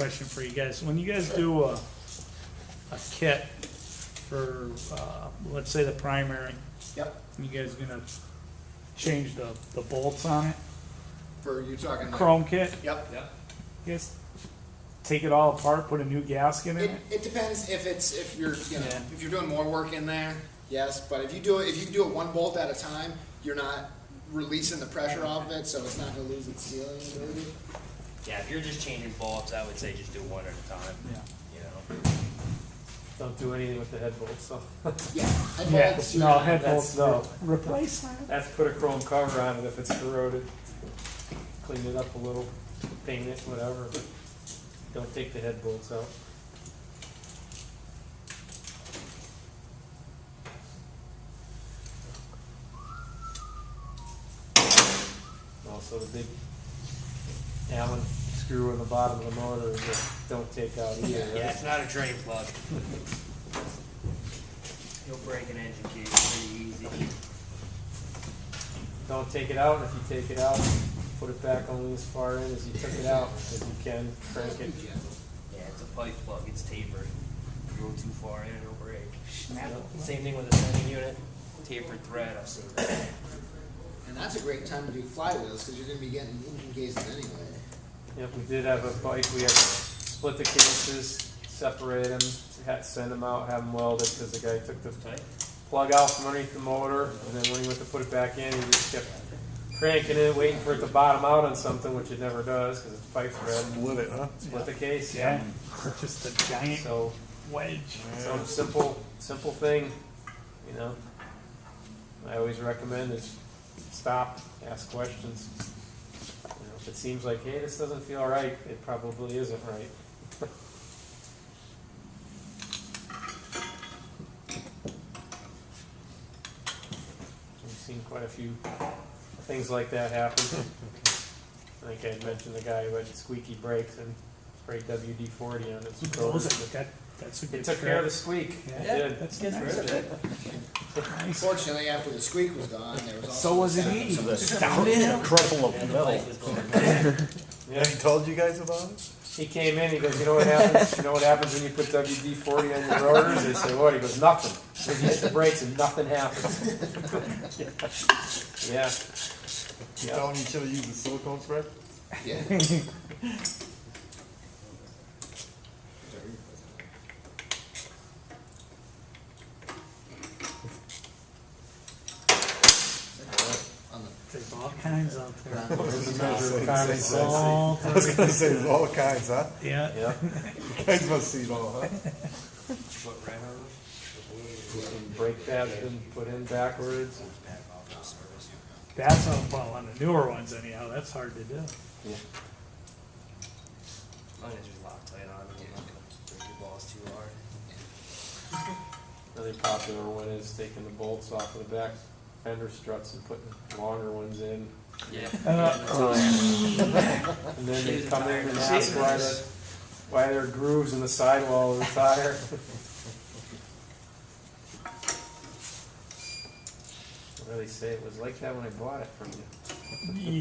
question for you guys. When you guys do a kit for, let's say the primary, Yep. you guys gonna change the bolts on it? For you talking like, Chrome kit? Yep. You guys take it all apart, put a new gasket in it? It depends if you're Yeah. if you're doing more work in there, yes. But if you do it one bolt at a time, you're not releasing the pressure off of it, so it's not gonna lose its sealing ability. Yeah, if you're just changing bolts, I would say just do one at a time, Yeah. you know? Don't do anything with the head bolts, so. Yeah. Head Yeah, bolts, no, head bolts, That's- no. Replace that? That's put a chrome cover on it if it's corroded. Clean it up a little, paint it, whatever, but don't take the head bolts out. Also, the big Allen screw in the bottom of the motor that don't take out either, Yeah, right? it's not a drain plug. You'll break an engine case pretty easy. Don't take it out, and if you take it out, put it back only as far in as you took it out, as you can, crank it. Yeah, it's a pipe plug, it's tapered. If you go too far in, it'll break. Snap. Same thing with a sending unit, tapered thread, I've seen that. And that's a great time to do flywheels because you're gonna be getting engine cases anyway. Yep, we did have a bike, we had to split the cases, separate them, send them out, have them welded, because the guy took the Tight. plug out from underneath the motor, and then when he went to put it back in, he just kept cranking it, waiting for it to bottom out on something, which it never does, because it's pipe thread. Split it, huh? Split the case, Yeah, yeah. just a giant So, wedge. some simple thing, you know. I always recommend is stop, ask questions. You know, if it seems like, hey, this doesn't feel right, it probably isn't right. We've seen quite a few things like that happen. I think I had mentioned the guy who had squeaky brakes and sprayed WD-40 on his Those rotors. are- That's a good It took care of the trick. squeak. Yeah. It did. That's Gets nice. rid of it. Nice. Fortunately, after the squeak was gone, there was also So was it easy? Downhill. Crumple of Yeah, the metal. pipe is going. Yeah, he told you guys about it? He came in, he goes, you know what happens? You know what happens when you put WD-40 on your rotors? They say, what? He goes, nothing. He goes, you hit the brakes and nothing happens. Yeah. You Yeah. told him you should have used the silicone spray? Yeah. On the There's all kinds out there. There's a measure of common sense. All I was gonna say, there's all kinds, huh? Yeah. Yeah. You guys must see it all, huh? What, right on it? Brake pads been put in backwards. That's well on the newer ones anyhow. That's hard to do. Yeah. Mine is just locked tight on, I'm not gonna break your balls too hard. Another popular one is taking the bolts off of the back fender struts and putting longer ones in. Yeah. And then they come in and ask why there are grooves in the sidewall of the tire. What do they say? It was like that when I bought it from you.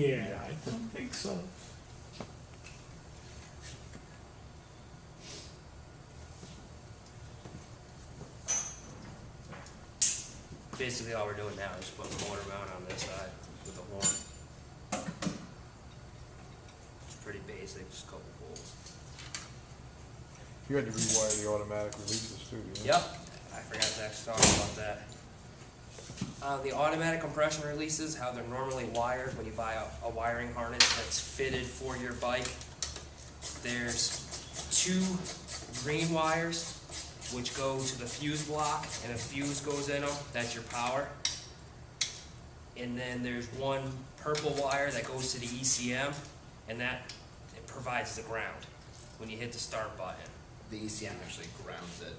Yeah, I don't think so. Basically, all we're doing now is putting the motor mount on this side with the horn. It's pretty basic, just a couple bolts. You had to rewire the automatic releases too, didn't you? Yep, I forgot to actually talk about that. The automatic compression releases, how they're normally wired when you buy a wiring harness that's fitted for your bike. There's two green wires which go to the fuse block, and a fuse goes in them, that's your power. And then there's one purple wire that goes to the ECM, and that it provides the ground when you hit the start button. The ECM actually grounds it,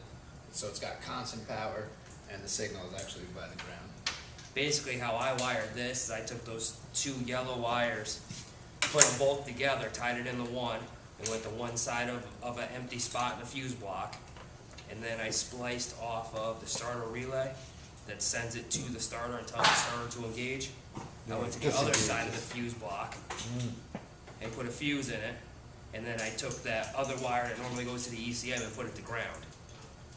so it's got constant power, and the signal is actually by the ground. Basically, how I wired this is I took those two yellow wires, put them both together, tied it into one, and went to one side of an empty spot in the fuse block, and then I spliced off of the starter relay that sends it to the starter and tells the starter to engage. I went to the other side of the fuse block and put a fuse in it, and then I took that other wire that normally goes to the ECM and put it to ground.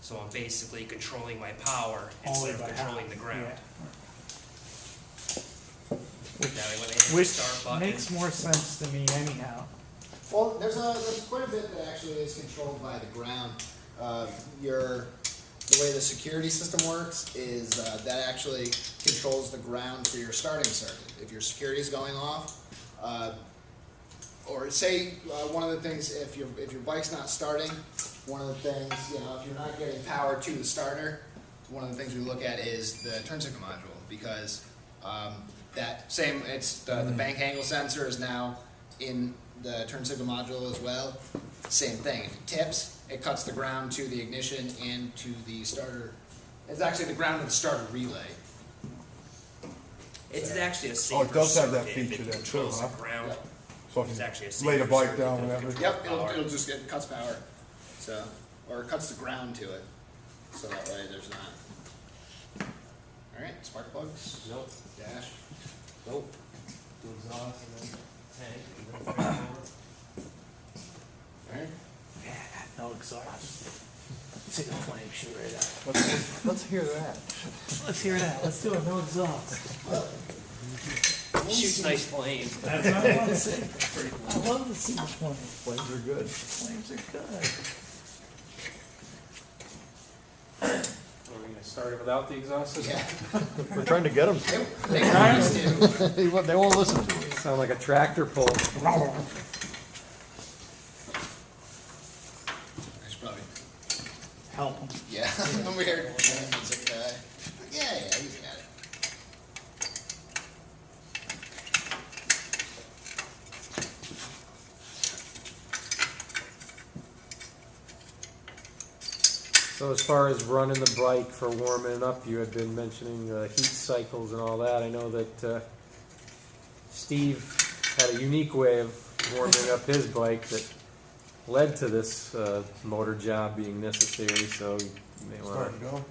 So I'm basically controlling my power Only instead by of controlling half, the ground. yeah. That way when they hit the Which start button, makes more sense to me anyhow. Well, there's quite a bit that actually is controlled by the ground. The way the security system works is that actually controls the ground for your starting circuit. If your security is going off, or say one of the things, if your bike's not starting, one of the things, if you're not getting power to the starter, one of the things we look at is the turn signal module, because the bank angle sensor is now in the turn signal module as well. Same thing. If it tips, it cuts the ground to the ignition and to the starter. It's actually the ground to the starter relay. it's actually a Oh, safer it does have that circuit if feature it there too, controls huh? the ground. Yep. So It's actually a if you lay the safer bike circuit down, than whatever. control Yep, power. it'll just cuts power, so, or it cuts the ground to it, so that way there's not. All right, spark plugs, Nope, dash. nope. Do exhaust and then tank and then fire over. All right. No exhaust. See the flame shoot right out. Let's hear that. Let's hear that. Let's do it. No exhaust. Shoots nice flame. That's what I want to see. I love to see the flames. Flames are good. Flames are good. Are we gonna start it without the exhaust system? Yeah. We're trying to get them. They always do. They won't listen to us. Sound like a tractor pull. I should probably, Help them. yeah, I'm weird. Music guy. Yeah, he's got it. So as far as running the bike for warming up, you had been mentioning heat cycles and all that. I know that Steve had a unique way of warming up his bike that led to this motor job being necessary, so you may want Start and to... go.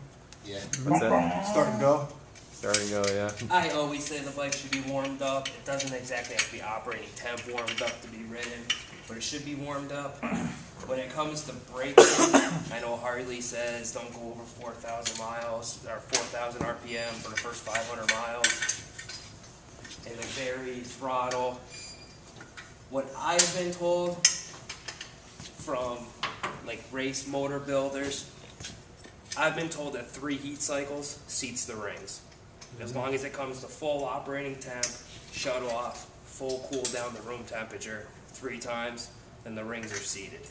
Yeah. What's that? Start and go. Start and go, yeah. I always say the bike should be warmed up. It doesn't exactly have to be operating temp warmed up to be ridden, but it should be warmed up. When it comes to braking, I know Harley says don't go over 4,000 miles or 4,000 RPM for the first 500 miles. And the varied throttle. What I've been told from like race motor builders, I've been told that 3 heat cycles seats the rings. As long as it comes to full operating temp, shut off, full cool down to room temperature 3 times, then the rings are seated.